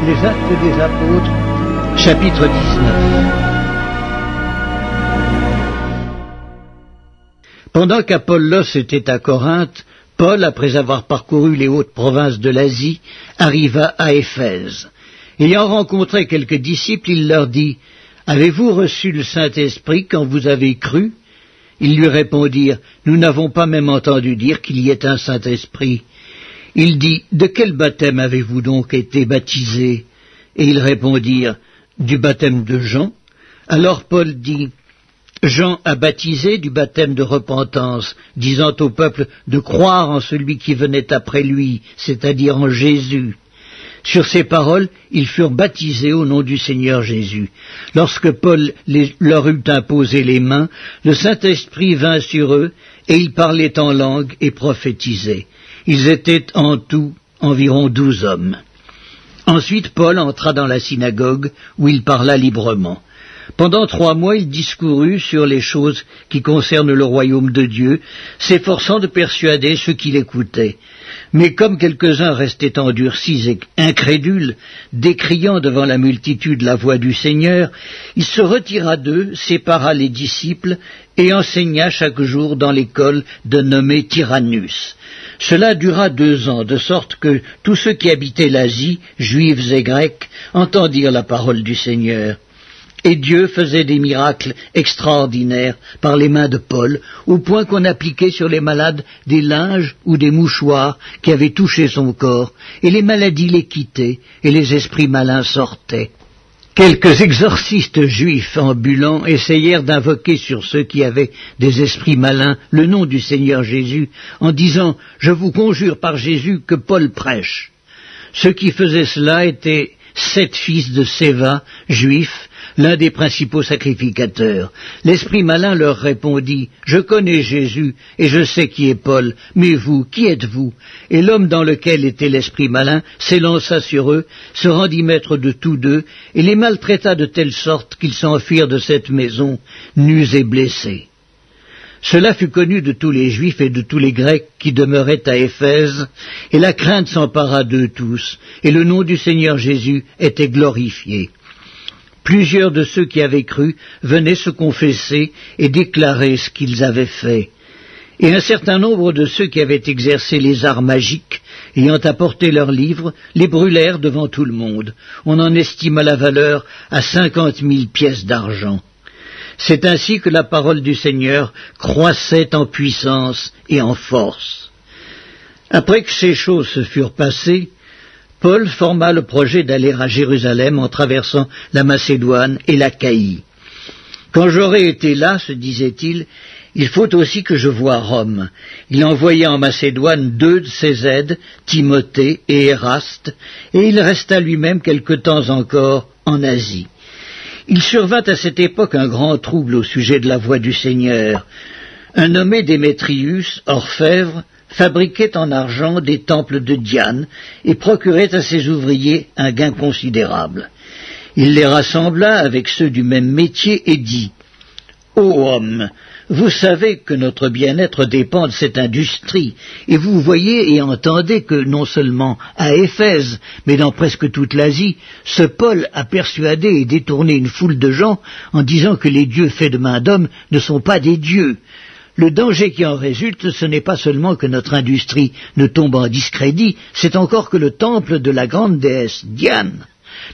Les Actes des Apôtres, chapitre 19. Pendant qu'Apollos était à Corinthe, Paul, après avoir parcouru les hautes provinces de l'Asie, arriva à Éphèse. Ayant rencontré quelques disciples, il leur dit : « Avez-vous reçu le Saint-Esprit quand vous avez cru ?» Ils lui répondirent : « Nous n'avons pas même entendu dire qu'il y ait un Saint-Esprit. » Il dit : « De quel baptême avez-vous donc été baptisés ?» Et ils répondirent : « Du baptême de Jean. » Alors Paul dit : « Jean a baptisé du baptême de repentance, disant au peuple de croire en celui qui venait après lui, c'est-à-dire en Jésus. » Sur ces paroles, ils furent baptisés au nom du Seigneur Jésus. Lorsque Paul leur eut imposé les mains, le Saint-Esprit vint sur eux, et ils parlaient en langue et prophétisaient. Ils étaient en tout environ 12 hommes. Ensuite Paul entra dans la synagogue, où il parla librement. Pendant 3 mois, il discourut sur les choses qui concernent le royaume de Dieu, s'efforçant de persuader ceux qui l'écoutaient. Mais comme quelques-uns restaient endurcis et incrédules, décriant devant la multitude la voix du Seigneur, il se retira d'eux, sépara les disciples et enseigna chaque jour dans l'école de nommé Tyrannus. Cela dura 2 ans, de sorte que tous ceux qui habitaient l'Asie, juifs et grecs, entendirent la parole du Seigneur. Et Dieu faisait des miracles extraordinaires par les mains de Paul, au point qu'on appliquait sur les malades des linges ou des mouchoirs qui avaient touché son corps, et les maladies les quittaient, et les esprits malins sortaient. Quelques exorcistes juifs ambulants essayèrent d'invoquer sur ceux qui avaient des esprits malins le nom du Seigneur Jésus, en disant « Je vous conjure par Jésus que Paul prêche ». Ceux qui faisaient cela étaient 7 fils de Séva, juifs, l'un des principaux sacrificateurs. L'esprit malin leur répondit : « Je connais Jésus, et je sais qui est Paul, mais vous, qui êtes-vous » Et l'homme dans lequel était l'esprit malin s'élança sur eux, se rendit maître de tous deux, et les maltraita de telle sorte qu'ils s'enfuirent de cette maison, nus et blessés. Cela fut connu de tous les Juifs et de tous les Grecs qui demeuraient à Éphèse, et la crainte s'empara d'eux tous, et le nom du Seigneur Jésus était glorifié. Plusieurs de ceux qui avaient cru venaient se confesser et déclarer ce qu'ils avaient fait. Et un certain nombre de ceux qui avaient exercé les arts magiques, ayant apporté leurs livres, les brûlèrent devant tout le monde. On en estima la valeur à 50 000 pièces d'argent. C'est ainsi que la parole du Seigneur croissait en puissance et en force. Après que ces choses se furent passées, Paul forma le projet d'aller à Jérusalem en traversant la Macédoine et l'Achaïe. « Quand j'aurai été là, se disait-il, il faut aussi que je voie Rome. » Il envoya en Macédoine 2 de ses aides, Timothée et Éraste, et il resta lui-même quelque temps encore en Asie. Il survint à cette époque un grand trouble au sujet de la voix du Seigneur. Un nommé Démétrius, orfèvre, fabriquait en argent des temples de Diane et procurait à ses ouvriers un gain considérable. Il les rassembla avec ceux du même métier et dit : « Ô hommes, vous savez que notre bien-être dépend de cette industrie, et vous voyez et entendez que non seulement à Éphèse, mais dans presque toute l'Asie, ce Paul a persuadé et détourné une foule de gens en disant que les dieux faits de main d'homme ne sont pas des dieux. Le danger qui en résulte, ce n'est pas seulement que notre industrie ne tombe en discrédit, c'est encore que le temple de la grande déesse Diane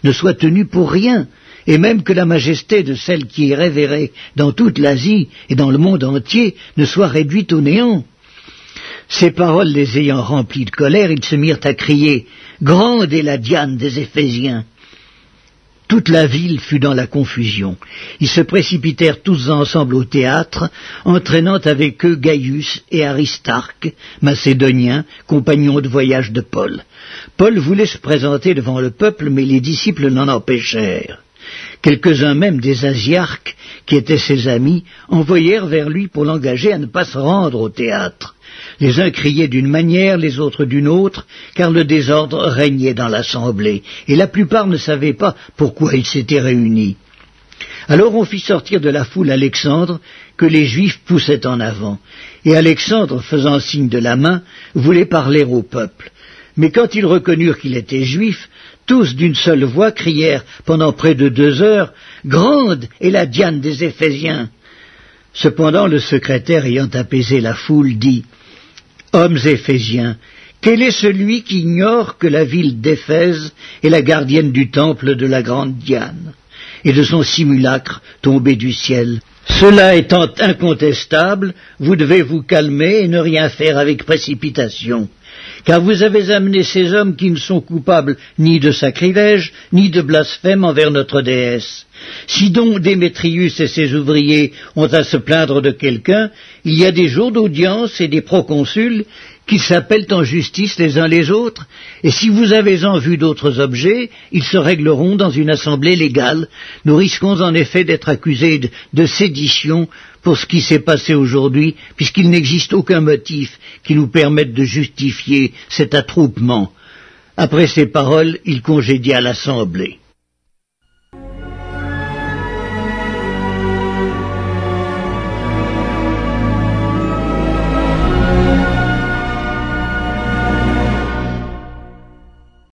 ne soit tenu pour rien, et même que la majesté de celle qui est révérée dans toute l'Asie et dans le monde entier ne soit réduite au néant. » Ces paroles les ayant remplis de colère, ils se mirent à crier « Grande est la Diane des Éphésiens !» Toute la ville fut dans la confusion. Ils se précipitèrent tous ensemble au théâtre, entraînant avec eux Gaius et Aristarque, macédoniens, compagnons de voyage de Paul. Paul voulait se présenter devant le peuple, mais les disciples l'en empêchèrent. Quelques-uns même des Asiarques, qui étaient ses amis, envoyèrent vers lui pour l'engager à ne pas se rendre au théâtre. Les uns criaient d'une manière, les autres d'une autre, car le désordre régnait dans l'assemblée, et la plupart ne savaient pas pourquoi ils s'étaient réunis. Alors on fit sortir de la foule Alexandre, que les Juifs poussaient en avant, et Alexandre, faisant signe de la main, voulait parler au peuple. Mais quand ils reconnurent qu'il était juif, tous d'une seule voix crièrent pendant près de 2 heures « Grande est la Diane des Éphésiens !» Cependant le secrétaire ayant apaisé la foule dit « Hommes éphésiens, quel est celui qui ignore que la ville d'Éphèse est la gardienne du temple de la grande Diane et de son simulacre tombé du ciel? Cela étant incontestable, vous devez vous calmer et ne rien faire avec précipitation, car vous avez amené ces hommes qui ne sont coupables ni de sacrilège, ni de blasphème envers notre déesse. Si donc Démétrius et ses ouvriers ont à se plaindre de quelqu'un, il y a des jours d'audience et des proconsuls qui s'appellent en justice les uns les autres, et si vous avez en vue d'autres objets, ils se régleront dans une assemblée légale. Nous risquons en effet d'être accusés de sédition pour ce qui s'est passé aujourd'hui, puisqu'il n'existe aucun motif qui nous permette de justifier cet attroupement. Après ces paroles, il congédia l'assemblée.